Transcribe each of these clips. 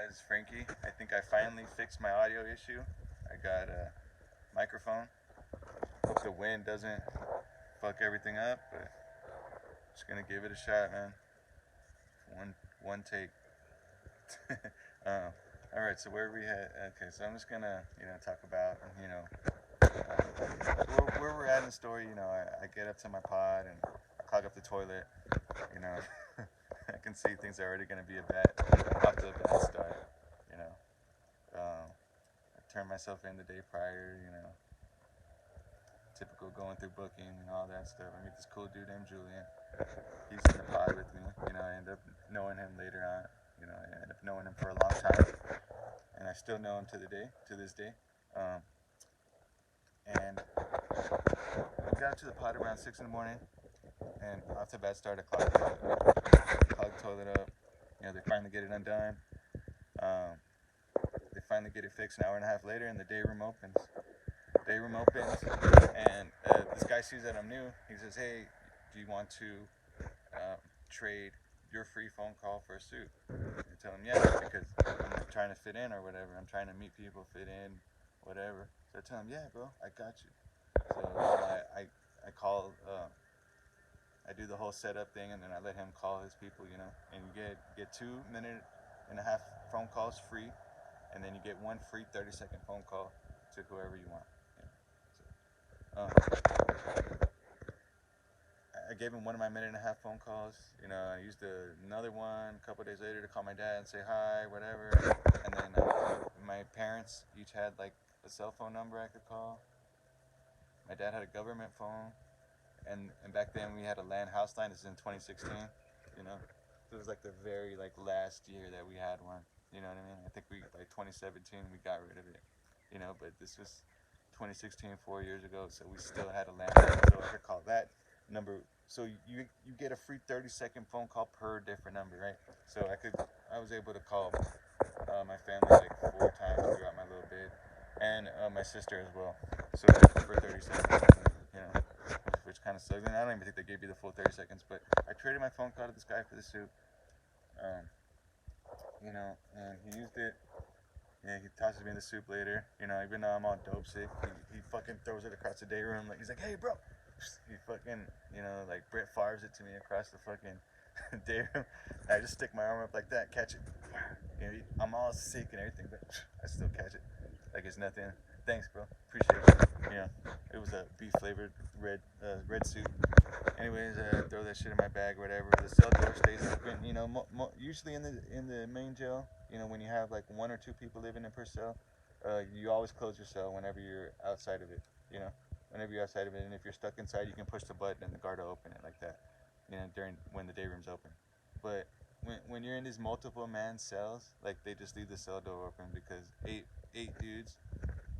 guys, Frankie. I think I finally fixed my audio issue. I got a microphone. Hope the wind doesn't fuck everything up, but just gonna give it a shot, man. One take. All right, so where are we at? Okay, so I'm just gonna talk about where we're at in the story. I get up to my pod and I clog up the toilet. I can see things are already gonna be off to a bad start. I turn myself in the day prior. Typical going through booking and all that stuff. I meet this cool dude named Julian. He's in the pod with me. I end up knowing him later on. I end up knowing him for a long time, and I still know him to this day. And we got up to the pod around 6 in the morning, and off to a bad start. I clogged the toilet up. They finally get it undone. They finally get it fixed an hour and a half later, and the day room opens. And this guy sees that I'm new. He says, "Hey, do you want to trade your free phone call for a suit?" I tell him, "Yeah," because I'm trying to fit in or whatever. I'm trying to meet people, fit in, whatever. So I tell him, "Yeah, bro, I got you." So I call. I do the whole setup thing, and then I let him call his people. And you get 2.5-minute phone calls free, and then you get one free 30-second phone call to whoever you want. I gave him one of my 1.5-minute phone calls. I used another one a couple days later to call my dad and say hi, whatever. And then my parents each had like a cell phone number I could call. My dad had a government phone, and back then we had a land house line. This is in 2016. So it was like the very last year that we had one. You know what I mean? I think by 2017 we got rid of it. But this was 2016, 4 years ago, so we still had a landline. So I could call that number. So you get a free 30-second phone call per different number, right? So I was able to call my family 4 times throughout my little bid, and my sister as well. So for 30 seconds, which kind of sucks. And I don't even think they gave you the full 30 seconds, but I traded my phone call to this guy for the suit. And he used it. Yeah, he tosses me in the soup later. Even though I'm all dope sick, he fucking throws it across the day room. He's like, "Hey, bro." He fucking, Brett Favre's it to me across the fucking day room. I just stick my arm up like that, catch it. I'm all sick and everything, but I still catch it like it's nothing. Thanks, bro. Appreciate it. It was a beef flavored red soup. Anyways, I throw that shit in my bag or whatever. The cell door stays open. Usually in the main jail, when you have 1 or 2 people living in per cell, you always close your cell whenever you're outside of it. Whenever you're outside of it, and if you're stuck inside, you can push the button and the guard will open it like that. During when the day room's open. But when you're in these multiple man cells, they just leave the cell door open because eight dudes,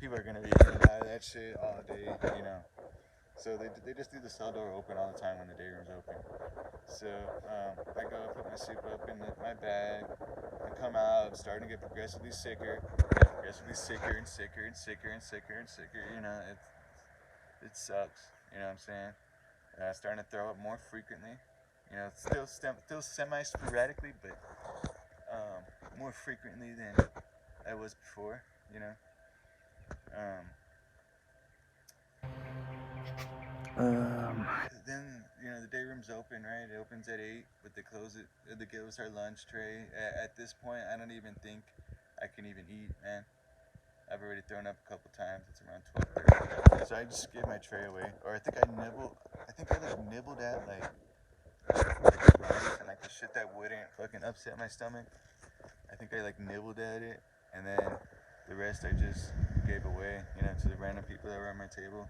people are gonna be in and out of that shit all day. So they just leave the cell door open all the time when the day room's open. So I go put my soup up in my bag. I come out, I'm starting to get progressively sicker and sicker and sicker and sicker and sicker and sicker. It sucks. You know what I'm saying? Starting to throw up more frequently. Still semi-sporadically, but more frequently than I was before. Then the day room's open, right? It opens at 8, but they close it. They give us our lunch tray. At this point, I don't even think I can even eat, man. I've already thrown up a couple times. It's around 12:30. So I just give my tray away, or I think I nibbled at rice and the shit that wouldn't fucking upset my stomach. I think I nibbled at it, and then the rest I just gave away, to the random people that were at my table.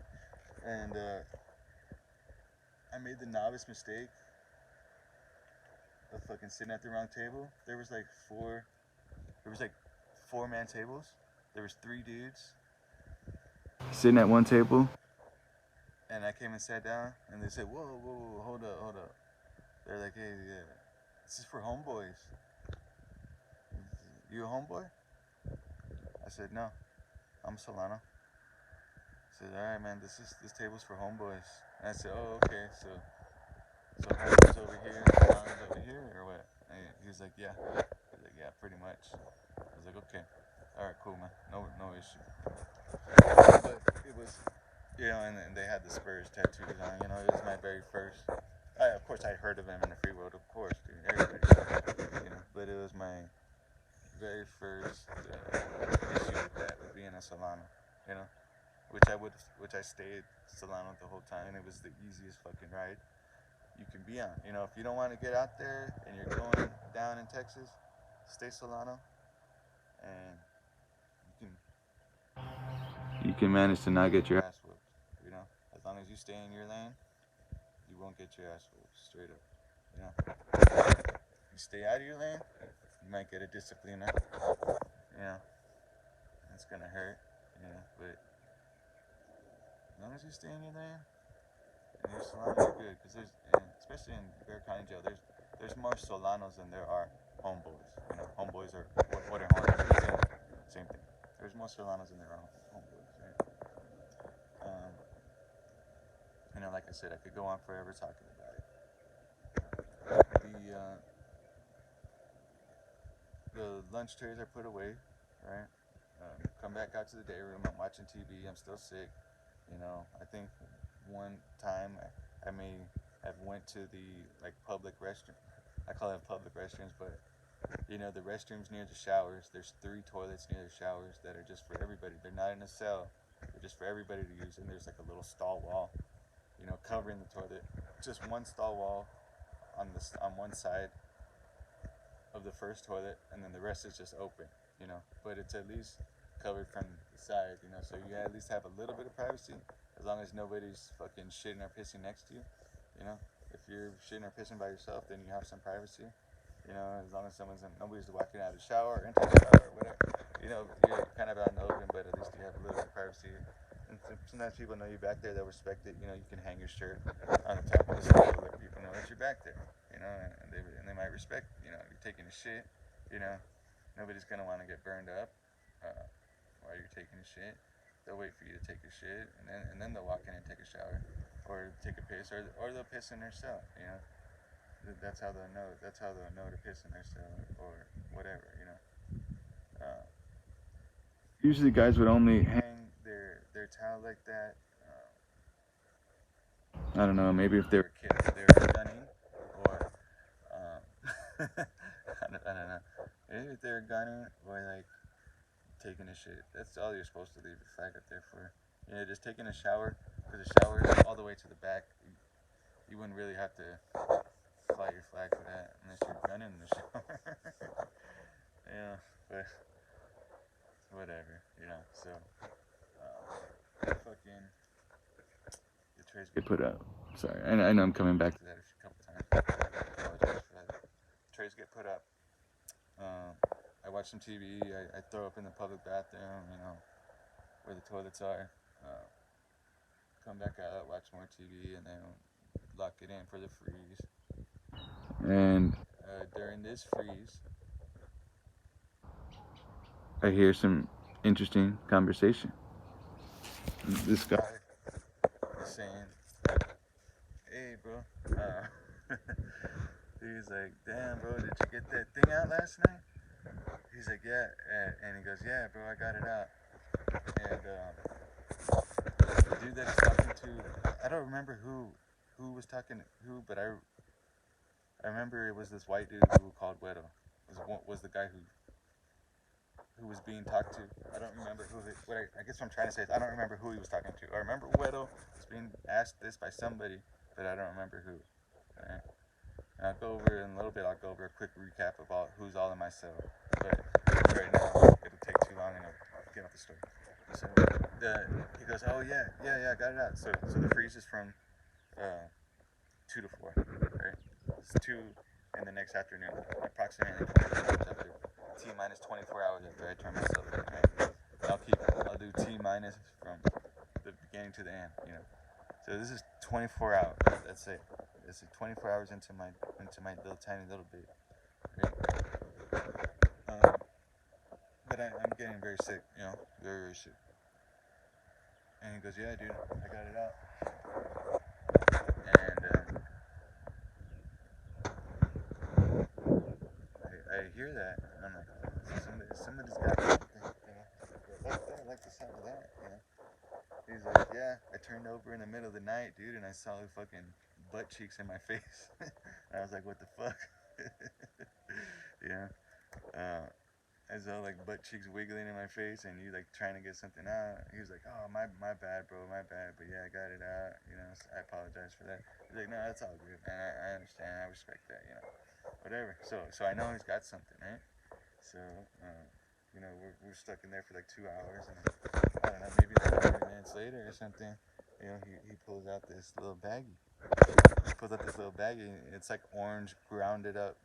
And I made the novice mistake of fucking sitting at the wrong table. There was 4-man tables. There was 3 dudes sitting at one table, and I came and sat down, and they said, whoa, hold up. They're like, "Hey, yeah, this is for homeboys. You a homeboy?" I said, "No, I'm Solano." I said, "All right, man, this table's for homeboys." And I said, "Oh, okay, so homeboys over here, Solano's over here, or what?" And he was like, "Yeah." I was like, "Yeah, pretty much." was like, okay, all right, cool, man, no issue. But it was, and they had the Spurs tattoos on. It was my very first. Of course, I heard of them in the free world, of course, dude. Everybody, but it was my very first issue with that, with being a Solano, you know, which I stayed Solano the whole time, and it was the easiest fucking ride you can be on. If you don't want to get out there and you're going down in Texas, stay Solano, and you can manage to not get your ass whooped. As long as you stay in your lane, you won't get your ass whooped. Straight up. You stay out of your lane, you might get a discipliner. It's gonna hurt. But as long as you stay in your lane and you're Solano, you're good. Because especially in Bear County Jail, there's more Solanos than there are homeboys. Homeboys are what are homeboys? Same thing. There's more Solanos than there are homeboys. Right? Like I said, I could go on forever talking about it. The lunch trays are put away, right? Come back out to the day room. I'm watching TV. I'm still sick. I think one time I may have went to the public restroom. I call it public restrooms, but the restrooms near the showers. There's 3 toilets near the showers that are just for everybody. They're not in a cell. They're just for everybody to use. And there's a little stall wall, covering the toilet. Just one stall wall on one side of the first toilet, and then the rest is just open. But it's at least covered from the side. So you at least have a little bit of privacy, as long as nobody's fucking shitting or pissing next to you. If you're shitting or pissing by yourself, then you have some privacy. As long as nobody's walking out of the shower or into the shower or whatever. You're kind of out in the open, but at least you have a little bit of privacy. And sometimes people know you back there, they'll respect it. You can hang your shirt on the top of the stall, let people know that you're back there. And they might respect, you're taking a shit. Nobody's gonna want to get burned up while you're taking a shit. They'll wait for you to take a shit, and then they'll walk in and take a shower, or take a piss, or they'll piss in their cell. That's how they'll know. That's how they'll know to piss in their cell or whatever. Usually, guys would only hang their towel like that. I don't know. Maybe if they were kids, they were gunning, or I don't know. Maybe if they were gunning or taking a shit. That's all you're supposed to leave your flag up there for. Just taking a shower, because the shower is all the way to the back. You wouldn't really have to fly your flag for that unless you're gunning in the shower. But whatever, so fucking the trays get put out. Sorry, I know I'm coming back to that a couple times. I apologize for that. Trays get put up. I watch some TV. I throw up in the public bathroom, where the toilets are. Come back out, watch more TV, and then lock it in for the freeze. And during this freeze, I hear some interesting conversation. This guy is saying, "Hey, bro," he's like, "Damn, bro, did you get that thing out last night?" He's like, "Yeah," and he goes, "Yeah, bro, I got it out." And the dude that he's talking to, I don't remember who was talking to who, but I remember it was this white dude who called Wedo. Was the guy who was being talked to. I don't remember I guess what I'm trying to say is I don't remember who he was talking to. I remember Wedo was being asked this by somebody, but I don't remember who. Right? And I'll go over in a little bit. I'll go over a quick recap of who's all in my cell. But right now, it'll take too long, and I'll get off the story. So he goes, "Oh yeah, I got it out." So the freeze is from 2 to 4, right? It's 2 in the next afternoon, approximately 24 hours after. T minus 24 hours after I turn myself in, right? I'll do T minus from the beginning to the end, So this is 24 hours. That's it. This is 24 hours into my little tiny little bit, right? But I'm getting very sick, very, very sick. And he goes, "Yeah, dude, I got it out." And I hear that, and I'm like, somebody's got something, you know. I like the sound of that, you know. He's like, yeah, I turned over in the middle of the night, dude, and I saw the fucking butt cheeks in my face. And I was like, what the fuck? Yeah. I saw like butt cheeks wiggling in my face, and you like trying to get something out. He was like, oh, my bad, bro, my bad. But yeah, I got it out, you know, so I apologize for that. He's like, no, that's all good, man. I understand, I respect that, you know. Whatever. So I know he's got something, right? So, you know, we're stuck in there for like 2 hours, and I don't know, maybe like 30 minutes later or something, you know, he pulls out this little baggie. He pulls out this little baggie. It's like orange grinded up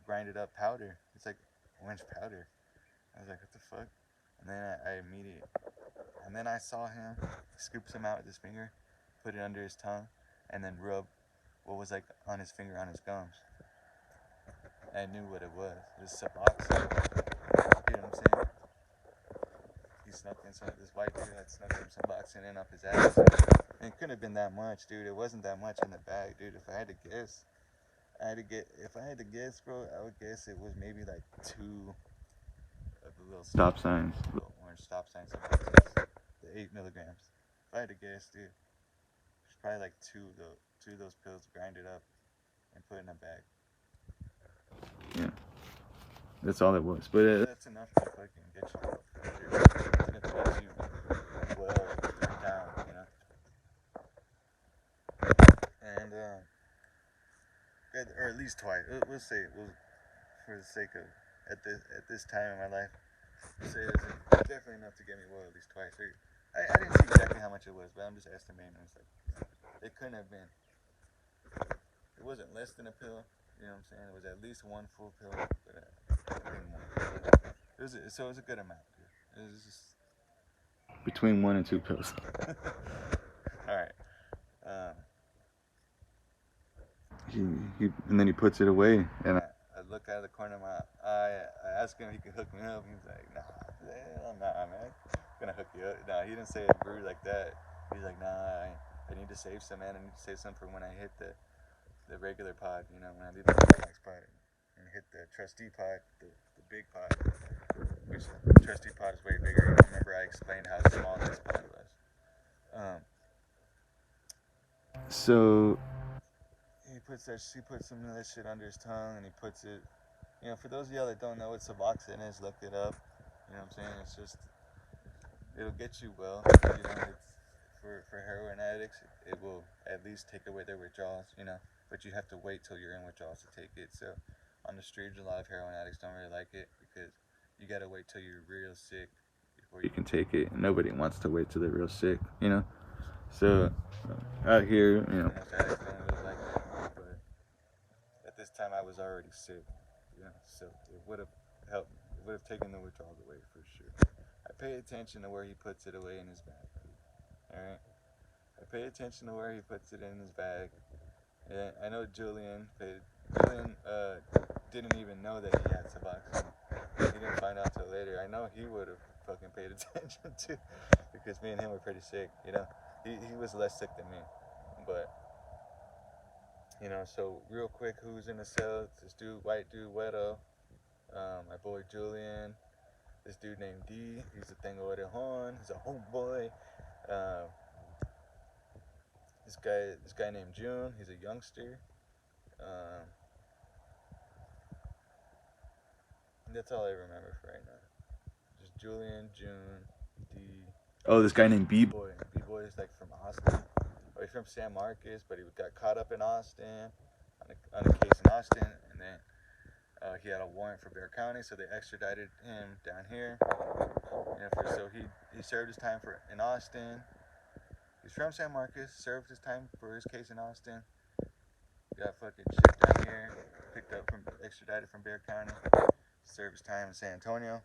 powder. It's like orange powder. I was like, what the fuck? And then and then I saw him, scoops him out with his finger, put it under his tongue, and then rub what was like on his finger on his gums. I knew what it was. It was Suboxone. You know what I'm saying? He snuck in this white dude had snuck in some Suboxone in up his ass. And it couldn't have been that much, dude. It wasn't that much in the bag, dude. If I had to guess, bro, I would guess it was maybe like 2 of the little stop signs, little orange stop signs, the 8 milligrams. If I had to guess, dude, it's probably like two of those pills grinded up and put in a bag. Yeah, that's all it was. But that's enough to fucking get you well down, you know. And or at least twice. We'll say for the sake of at this time in my life, we'll say it's definitely enough to get me well at least twice. I didn't see exactly how much it was, but I'm just estimating. It's like it couldn't have been. It wasn't less than a pill. You know what I'm saying? It was at least 1 full pill, but I think more. So it was a good amount, dude. It was just between 1 and 2 pills. All right. And then he puts it away, and I look out of the corner of my eye. I ask him if he could hook me up. He's like, nah, man, I'm gonna hook you up. Nah, he didn't say it rude like that. He's like, nah, I need to save some, man. I need to save some for when I hit the regular pod, you know, when I leave the detox pod and hit the trustee pod, the big pod, which the trustee pod is way bigger. Remember I explained how small this pod was. So he puts some of that shit under his tongue, and he puts it, you know, for those of y'all that don't know what Suboxone is, look it up. You know what I'm saying? It's just, it'll get you well. You know, it's for heroin addicts, it will at least take away their withdrawals, you know, but you have to wait till you're in withdrawals to take it. So on the streets, a lot of heroin addicts don't really like it because you gotta wait till you're real sick before you can take it. And nobody wants to wait till they're real sick, you know. So out here, you know, most addicts don't really like it, but at this time I was already sick, you know, so it would have helped. It would have taken the withdrawals away for sure. I pay attention to where he puts it away in his bag. All right. I pay attention to where he puts it in his bag. And I know Julian didn't even know that he had Suboxone. He didn't find out till later. I know he would have fucking paid attention too, because me and him were pretty sick. You know, he was less sick than me, but you know. So real quick, who's in the cell? This dude, white dude, Wedo. My boy Julian. This dude named D. He's a Tengo Orejon. He's a homeboy. This guy named June. He's a youngster. That's all I remember for right now. Just Julian, June, D. Oh, this guy named B-Boy. B-Boy is like from Austin. Or he's from San Marcos, but he got caught up in Austin on a case in Austin, and then he had a warrant for Bexar County, so they extradited him down here. You know, so he served his time in Austin. He's from San Marcos, served his time for his case in Austin. Got fucking shipped down here, extradited from Bexar County. Served his time in San Antonio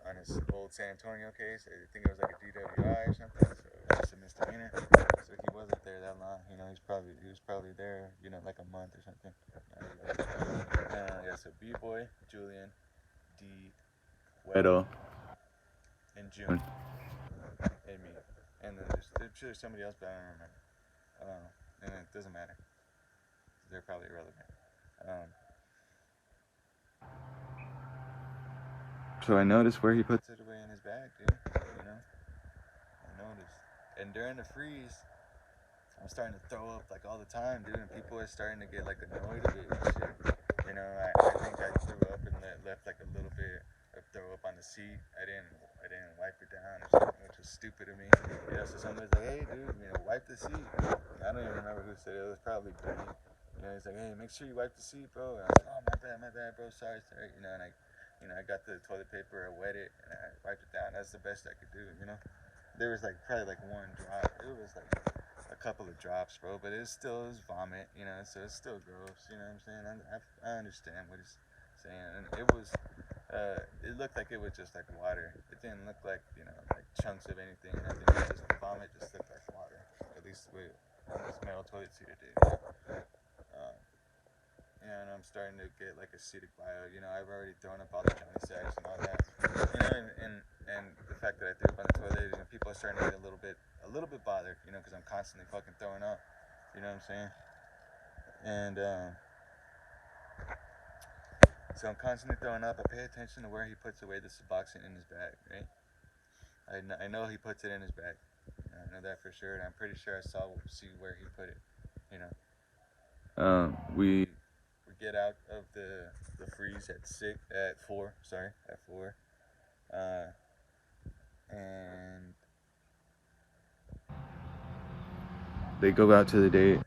on his old San Antonio case. I think it was like a DWI or something, so it was just a misdemeanor. So he wasn't there that long. You know, he was probably there, you know, like a month or something. Yeah, so B-Boy, Julian, D, Wedo, and June, and me. And then there's somebody else, but I don't remember. And it doesn't matter. They're probably irrelevant. So I noticed where he puts it away in his bag, dude. You know, I noticed. And during the freeze, I'm starting to throw up like all the time, dude. And people are starting to get like annoyed of it and shit. You know, I think I threw up and left like a little bit of throw up on the seat. I didn't wipe it down or something, which was stupid of me. You know, so somebody's like, hey, dude, you know, wipe the seat. And I don't even remember who said it. It was probably Benny. You know, he's like, hey, make sure you wipe the seat, bro. And I was like, oh, my bad, bro. Sorry. You know, and I got the toilet paper, I wet it, and I wiped it down. That's the best I could do, you know. There was like probably like one drop. It was like a couple of drops, bro, but it was vomit, you know, so it's still gross, you know what I'm saying? I understand what he's saying, and it looked like it was just like water. It didn't look like, you know, like chunks of anything. I think it was just vomit, just looked like water. At least the way this metal toilet seat did. Um, and I'm starting to get like acidic bile. You know, I've already thrown up all the Johnny sacks and all that. You know, and the fact that I threw up on the toilet, you know, people are starting to get a little bit bothered. You know, because I'm constantly fucking throwing up. You know what I'm saying? And so I'm constantly throwing up. I pay attention to where he puts away the Suboxone in his bag. Right? I know he puts it in his bag. I know that for sure, and I'm pretty sure I see where he put it. You know. We get out of the freeze at 4. And they go out to the day.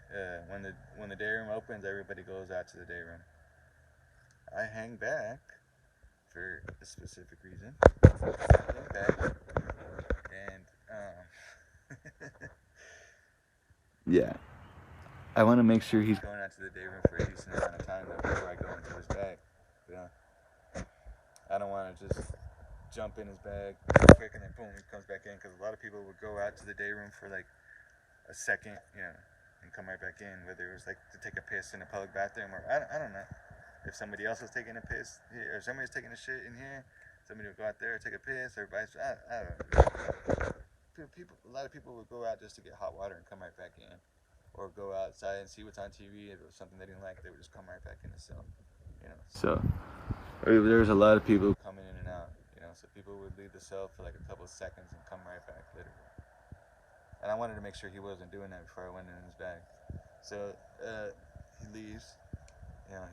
When the day room opens, everybody goes out to the day room. I hang back for a specific reason. I hang back, and yeah, I want to make sure he's going out to the day room for a decent amount of time before I go into his bag. Yeah, I don't want to just jump in his bag quick and then boom, he comes back in, because a lot of people would go out to the day room for like a second, you know, and come right back in, whether it was like to take a piss in a public bathroom, or I don't know, if somebody else was taking a piss here, or somebody's taking a shit in here, somebody would go out there and take a piss, or vice versa. I don't know. A lot of people would go out just to get hot water and come right back in, or go outside and see what's on TV. If it was something they didn't like, they would just come right back in the cell, you know. So there's a lot of people coming in and out, you know, so people would leave the cell for like a couple of seconds and come right back, literally. And I wanted to make sure he wasn't doing that before I went in his bag. So he leaves, you know,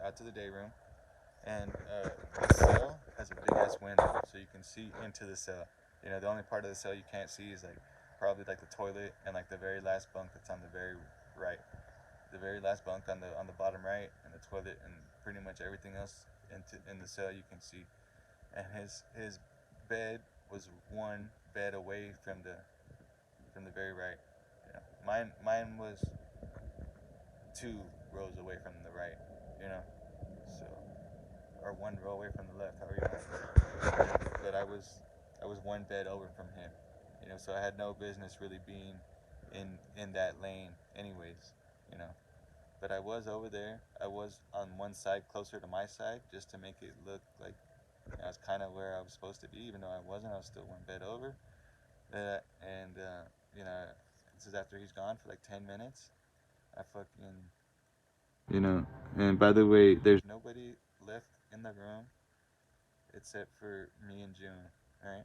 out to the day room, and the cell has a big ass window, so you can see into the cell. You know, the only part of the cell you can't see is like probably like the toilet and like the very last bunk that's on the very right. The very last bunk on the bottom right, and the toilet, and pretty much everything else in the cell you can see. And his bed was one bed away from the very right. You know, mine was 2 rows away from the right. You know, so, or 1 row away from the left, however you want. But I was 1 bed over from him. You know, so I had no business really being in that lane, anyways. You know, but I was over there. I was on one side closer to my side, just to make it look like I was kind of where I was supposed to be, even though I wasn't. I was still 1 bed over. You know, this is after he's gone for like 10 minutes. I fucking, you know, and by the way, there's nobody left in the room except for me and June, right?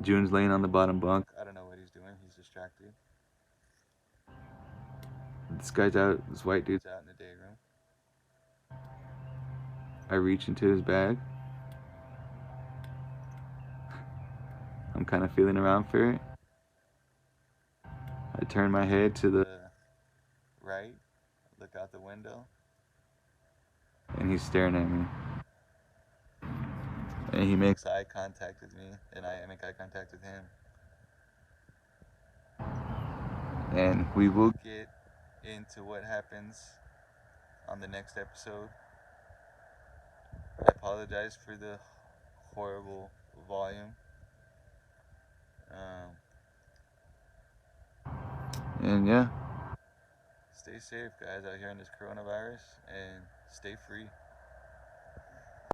June's laying on the bottom bunk. I don't know what he's doing. He's distracted. This white dude's out in the day room. I reach into his bag. I'm kind of feeling around for it. I turn my head to the right, look out the window, and he's staring at me. And he makes eye contact with me, and I make eye contact with him. And we will get into what happens on the next episode. I apologize for the horrible volume. And yeah, stay safe, guys, out here in this coronavirus, and stay free.